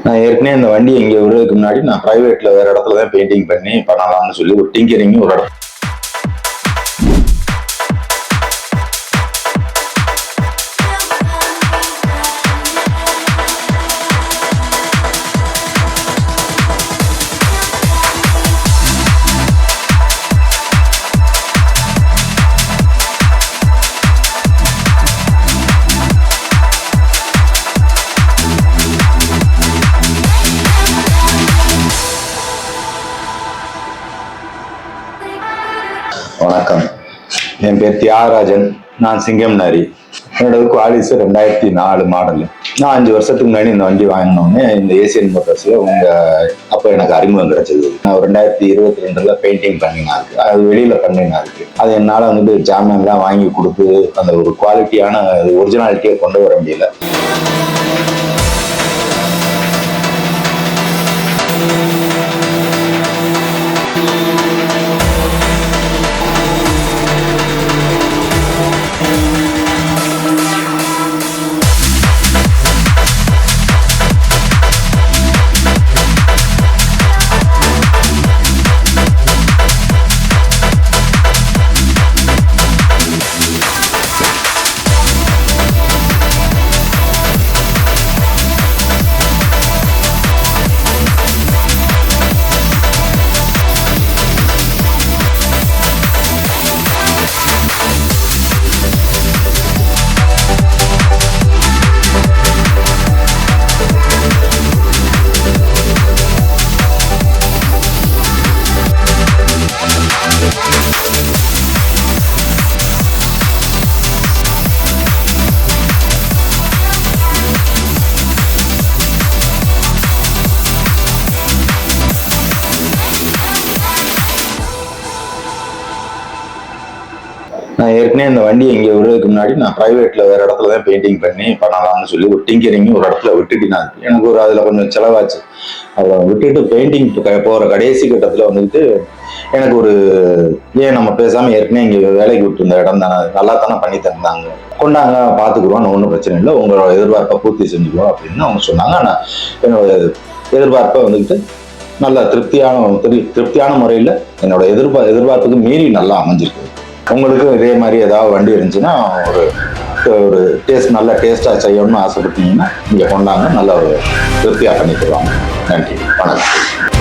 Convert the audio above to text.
நான் ஏற்கனவே இந்த வண்டி இங்கே விடுறதுக்கு முன்னாடி நான் ப்ரைவேட்ல வேற இடத்துல தான் பெயிண்டிங் பண்ணி பண்ணலாம்னு சொல்லி ஒரு டிங்கரிங் ஒரு இடம். வணக்கம், என் பேர் தியாகராஜன். நான் சிங்கம்னாரி. என்னோட குவாலிஸ் 2004 மாடல். நான் 5 வருஷத்துக்கு முன்னாடி இந்த வண்டி வாங்கினோடனே இந்த ACN Motorsல அப்போ எனக்கு அறிமுகம் கிடைச்சது. நான் 2022 பெயிண்டிங் பண்ணினா இருக்கு, அது வெளியில பண்ணினா இருக்கு. அது என்னால் ஜாமான்லாம் வாங்கி கொடுத்து அந்த ஒரு குவாலிட்டியான ஒரிஜினாலிட்டியை கொண்டு வர முடியல. நான் ஏற்கனவே இந்த வண்டி இங்கே விடுறதுக்கு முன்னாடி நான் ப்ரைவேட்ல வேற இடத்துல தான் பெயிண்டிங் பண்ணி பண்ணலாம்னு சொல்லி ஒரு டிங்கரிங் ஒரு இடத்துல விட்டுட்டினா எனக்கு அதில் கொஞ்சம் செலவாச்சு. அதை விட்டுட்டு பெயிண்டிங் போகிற கடைசி கட்டத்தில் எனக்கு ஒரு ஏன் நம்ம பேசாமல் ஏற்கனவே இங்கே வேலைக்கு விட்டுருந்த இடம் தானே, நல்லா தானே பண்ணி தந்தாங்க, கொண்டாங்க பார்த்துக்குருவோம், ஒன்றும் பிரச்சனை இல்லை, உங்களோட எதிர்பார்ப்பை பூர்த்தி செஞ்சுக்குவோம் அப்படின்னு அவங்க சொன்னாங்க. ஆனால் என்னோட எதிர்பார்ப்பை நல்ல திருப்தியான முறையில் என்னோட எதிர்பார்ப்புக்கு மீறி நல்லா அமைஞ்சிருக்கு. உங்களுக்கும் இதே மாதிரி ஏதாவது வண்டி இருந்துச்சுன்னா ஒரு நல்ல டேஸ்டாக செய்யணும்னு ஆசைப்பட்டீங்கன்னா இங்கே கொண்டாங்க, நல்ல ஒரு திருப்தியாக பண்ணி தருவாங்க. நன்றி, வணக்கம்.